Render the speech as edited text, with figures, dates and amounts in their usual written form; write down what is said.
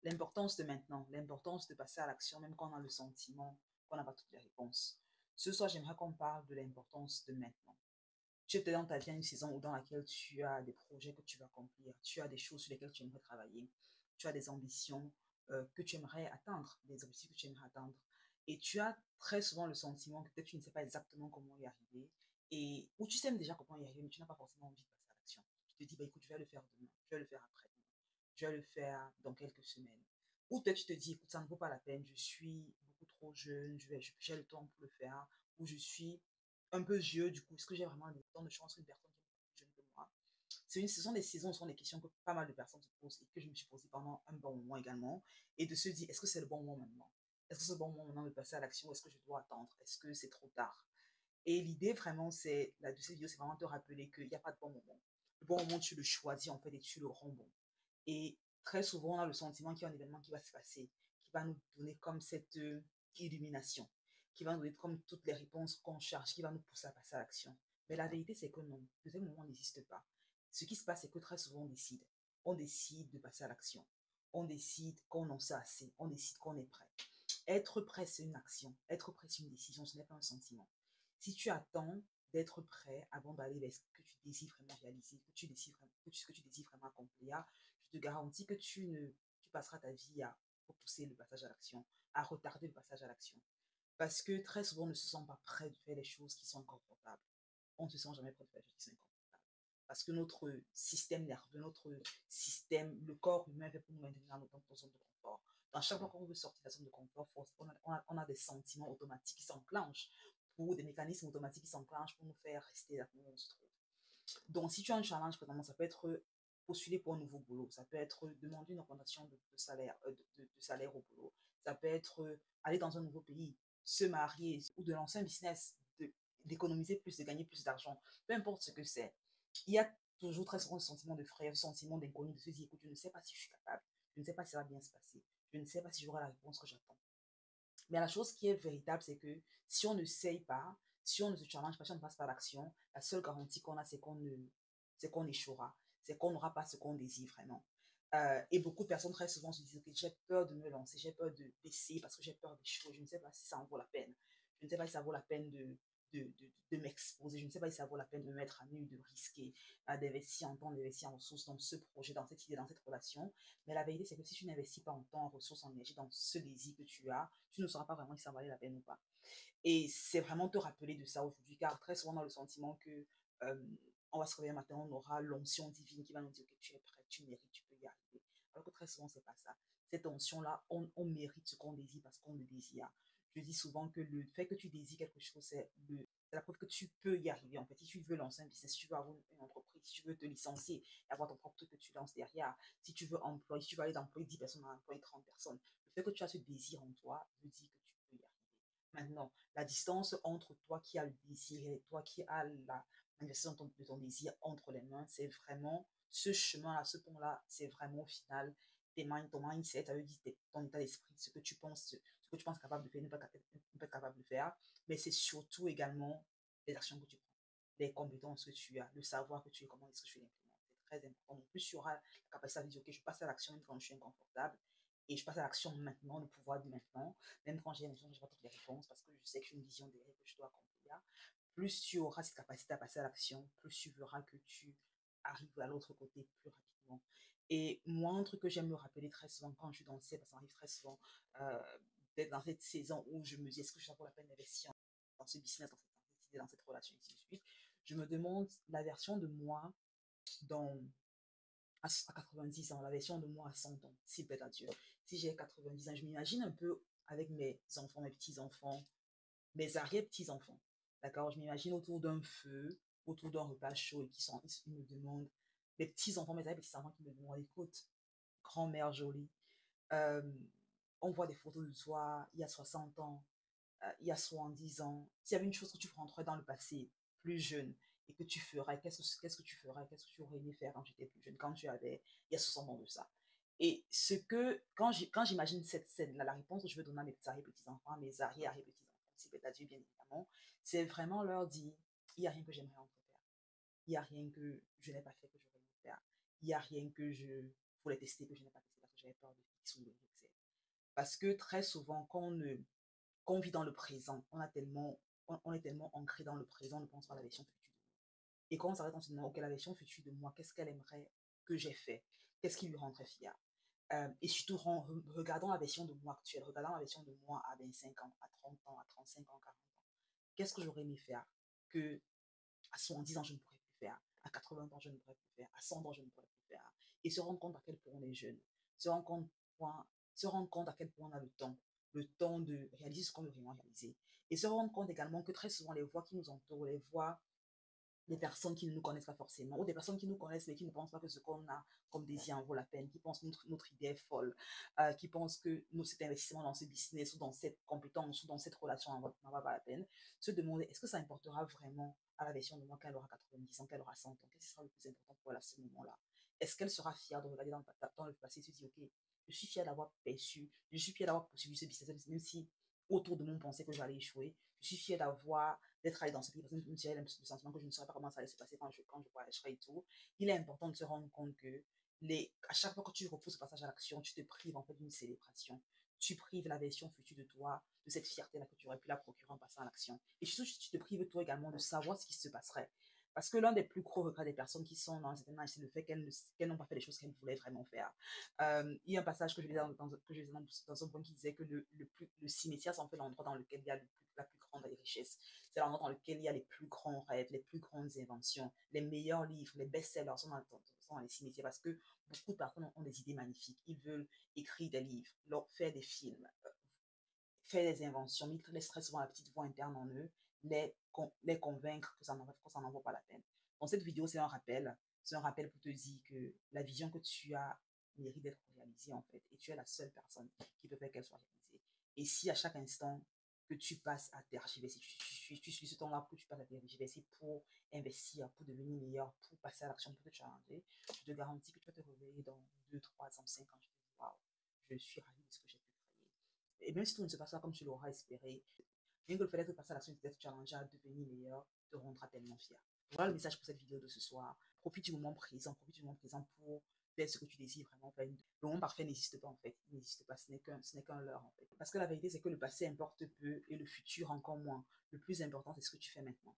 l'importance de maintenant, l'importance de passer à l'action, même quand on a le sentiment qu'on n'a pas toutes les réponses. Ce soir, j'aimerais qu'on parle de l'importance de maintenant. Tu es peut-être dans ta vie à une saison dans laquelle tu as des projets que tu vas accomplir, tu as des choses sur lesquelles tu aimerais travailler, tu as des ambitions que tu aimerais atteindre, des objectifs que tu aimerais atteindre. Et tu as très souvent le sentiment que peut-être tu ne sais pas exactement comment y arriver, et ou tu sais même déjà comment y arriver, mais tu n'as pas forcément envie de passer à l'action. Tu te dis, bah, écoute, je vais le faire demain, je vais le faire après-demain, je vais le faire dans quelques semaines. Ou peut-être tu te dis, écoute, ça ne vaut pas la peine, je suis beaucoup trop jeune, j'ai le temps pour le faire, ou je suis un peu vieux, du coup, est-ce que j'ai vraiment autant de chance qu'une personne qui est plus jeune que moi? Ce sont des saisons, ce sont des questions que pas mal de personnes se posent et que je me suis posé pendant un bon moment également. Et de se dire, est-ce que c'est le bon moment maintenant? Est-ce que c'est le bon moment maintenant de passer à l'action? Est-ce que je dois attendre? Est-ce que c'est trop tard? Et l'idée vraiment, c'est, là, de cette vidéo, c'est vraiment te rappeler qu'il n'y a pas de bon moment. Le bon moment, tu le choisis en fait et tu le rends bon. Et très souvent, on a le sentiment qu'il y a un événement qui va se passer, qui va nous donner comme cette illumination, qui va nous donner comme toutes les réponses qu'on cherche, qui va nous pousser à passer à l'action. Mais la vérité, c'est que non, le deuxième moment n'existe pas. Ce qui se passe, c'est que très souvent, on décide. On décide de passer à l'action. On décide qu'on en sait assez. On décide qu'on est prêt. Être prêt, c'est une action. Être prêt, c'est une décision. Ce n'est pas un sentiment. Si tu attends d'être prêt avant d'aller vers ce que tu désires vraiment réaliser, que tu désires vraiment accomplir, je te garantis que tu passeras ta vie à repousser le passage à l'action, à retarder le passage à l'action. Parce que très souvent, on ne se sent pas prêt de faire les choses qui sont inconfortables. On ne se sent jamais prêt de faire les choses qui sont inconfortables. Parce que notre système nerveux, notre système, le corps humain est fait pour nous maintenir dans notre zone de confort. Dans chaque fois qu'on veut sortir de la zone de confort, on a des sentiments automatiques qui s'enclenchent, pour des mécanismes automatiques qui s'enclenchent pour nous faire rester là où on se trouve. Donc, si tu as un challenge, présentement, ça peut être postuler pour un nouveau boulot, ça peut être demander une augmentation de salaire, de salaire au boulot, ça peut être aller dans un nouveau pays, se marier ou de lancer un business, d'économiser plus, de gagner plus d'argent, peu importe ce que c'est. Il y a toujours très souvent ce sentiment de frayeur, ce sentiment d'inconnu, de se dire, écoute, je ne sais pas si je suis capable, je ne sais pas si ça va bien se passer, je ne sais pas si j'aurai la réponse que j'attends. Mais la chose qui est véritable, c'est que si on ne sait pas, si on ne se challenge pas, si on ne passe pas à l'action, la seule garantie qu'on a, c'est qu'on échouera, c'est qu'on n'aura pas ce qu'on désire vraiment. Et beaucoup de personnes très souvent se disent, ok, j'ai peur de me lancer, j'ai peur d'essayer parce que j'ai peur d'échouer, je ne sais pas si ça en vaut la peine. Je ne sais pas si ça vaut la peine de m'exposer, je ne sais pas si ça vaut la peine de me mettre à nu, de risquer, d'investir en temps, d'investir en ressources dans ce projet, dans cette idée, dans cette relation. Mais la vérité, c'est que si tu n'investis pas en temps, en ressources, en énergie dans ce désir que tu as, tu ne sauras pas vraiment si ça valait la peine ou pas. Et c'est vraiment te rappeler de ça aujourd'hui, car très souvent on a le sentiment que on va se réveiller un matin, on aura l'onction divine qui va nous dire que tu es prêt, tu mérites, tu peux y arriver. Alors que très souvent, c'est pas ça. Cette onction-là, on mérite ce qu'on désire parce qu'on le désire. Je dis souvent que le fait que tu désires quelque chose, c'est la preuve que tu peux y arriver. En fait, si tu veux lancer un business, si tu veux avoir une entreprise, si tu veux te licencier et avoir ton propre truc que tu lances derrière, si tu veux employer, si tu veux aller d'employer 10 personnes à employer 30 personnes, le fait que tu as ce désir en toi veut dire que tu peux y arriver. Maintenant, la distance entre toi qui as le désir et toi qui as la manifestation de ton désir entre les mains, c'est vraiment ce chemin-là, ce pont-là, c'est vraiment au final ton mindset, ça veut dire ton état d'esprit, ce que tu penses capable de faire, ne pas être capable de faire, mais c'est surtout également les actions que tu prends, les compétences que tu as, le savoir que tu as, comment est-ce que tu l'implémentes. C'est très important. En plus, tu auras la capacité de dire, ok, je passe à l'action même quand je suis inconfortable, et je passe à l'action maintenant, le pouvoir du maintenant, même quand j'ai l'impression que je n'ai pas toutes les réponses, parce que je sais que j'ai une vision derrière que je dois accomplir. Plus tu auras cette capacité à passer à l'action, plus tu verras que tu arrives à l'autre côté plus rapidement. Et moi, un truc que j'aime me rappeler très souvent quand je suis dans parce que ça arrive très souvent euh, d'être dans cette saison où je me dis, est-ce que ça vaut la peine d'investir dans ce business, dans cette relation, et ainsi de suite. Je me demande la version de moi dans à 90 ans, la version de moi à 100 ans, si bête à Dieu. Si j'ai 90 ans, je m'imagine un peu avec mes enfants, mes petits-enfants, mes arrière-petits-enfants. D'accord? Je m'imagine autour d'un feu, autour d'un repas chaud et ils me demandent, mes petits-enfants, mes arrière-petits-enfants qui me demandent, écoute, grand-mère jolie, euh, on voit des photos de toi il y a 60 ans, il y a 70 ans. S'il y avait une chose que tu rentrais dans le passé, plus jeune, et que tu ferais, qu'est-ce que tu ferais, qu'est-ce que tu aurais aimé faire quand tu étais plus jeune, quand tu avais, il y a 60 ans de ça. Et quand j'imagine cette scène-là, la réponse que je veux donner à mes petits petits-enfants, à mes arrière-petits-enfants, si peut-être Dieu, bien évidemment, c'est vraiment leur dire, il n'y a rien que j'aimerais entrefaire. Il n'y a rien que je n'ai pas fait que j'aurais aimé faire. Il n'y a rien que je voulais tester que je n'ai pas testé parce que j'avais peur de X ou Y, Z. Parce que très souvent, quand on vit dans le présent, on est tellement ancré dans le présent, on ne pense pas à la version future de nous. Et quand on s'arrête, on se demande, ok, la version future de moi, qu'est-ce qu'elle aimerait que j'ai fait? Qu'est-ce qui lui rendrait fier? Et surtout, regardons la version de moi actuelle, regardons la version de moi à 25 ans, à 30 ans, à 35 ans, 40 ans. Qu'est-ce que j'aurais aimé faire que à 70 ans, je ne pourrais plus faire, à 80 ans, je ne pourrais plus faire, à 100 ans, je ne pourrais plus faire. Et se rendre compte à quel point on est jeune, se rendre compte, se rendre compte à quel point on a le temps de réaliser ce qu'on veut vraiment réaliser. Et se rendre compte également que très souvent, les voix qui nous entourent, les voix des personnes qui ne nous connaissent pas forcément, ou des personnes qui nous connaissent mais qui ne pensent pas que ce qu'on a comme désir en vaut la peine, qui pensent que notre idée est folle, qui pensent que cet investissement dans ce business ou dans cette compétence ou dans cette relation n'en va pas la peine, se demander est-ce que ça importera vraiment à la version de moi quand elle aura 90 ans, qu'elle aura 100 ans, qu'est-ce qui sera le plus important pour elle à ce moment-là? Est-ce qu'elle sera fière de regarder dans le passé et se dire, ok, je suis fière d'avoir perçu, je suis fière d'avoir poursuivi ce business, même si autour de moi on pensait que j'allais échouer, je suis fière d'être allé dans ce pays parce que j'ai le sentiment que je ne saurais pas comment ça allait se passer quand je voyagerai et tout. Il est important de se rendre compte que à chaque fois que tu repousses ce passage à l'action, tu te prives en fait d'une célébration. Tu prives la version future de toi, de cette fierté-là que tu aurais pu la procurer en passant à l'action. Et surtout, tu te prives toi également de savoir ce qui se passerait. Parce que l'un des plus gros regrets des personnes qui sont dans un certain âge, c'est le fait qu'elles n'ont pas fait les choses qu'elles voulaient vraiment faire. Il y a un passage que je lisais dans un point qui disait que le cimetière, c'est en fait l'endroit dans lequel il y a la plus grande des richesses. C'est l'endroit dans lequel il y a les plus grands rêves, les plus grandes inventions, les meilleurs livres, les best-sellers sont dans les cimetières parce que beaucoup de personnes ont des idées magnifiques. Ils veulent écrire des livres, faire des films, faire des inventions, mais ils laissent très souvent la petite voix interne en eux, les convaincre que ça n'en vaut pas la peine. Donc cette vidéo, c'est un rappel pour te dire que la vision que tu as mérite d'être réalisée en fait, et tu es la seule personne qui peut faire qu'elle soit réalisée. Et si à chaque instant que tu passes à tergiverser, tu suis ce temps-là que tu passes à tergiverser pour investir, pour devenir meilleur, pour passer à l'action, pour te challenger, je te garantis que tu vas te réveiller dans 2, 3 ans, 5 ans, je te dis, waouh, je suis ravi de ce que j'ai pu créer. Et même si tout ne se passe pas comme tu l'auras espéré, rien que le fait d'être passé à l'action, d'être challengé à devenir meilleur, te rendra tellement fier. Voilà le message pour cette vidéo de ce soir. Profite du moment présent pour faire ce que tu désires vraiment faire. Le moment parfait n'existe pas en fait. Il n'existe pas, ce n'est qu'un leurre en fait. Parce que la vérité, c'est que le passé importe peu et le futur encore moins. Le plus important, c'est ce que tu fais maintenant.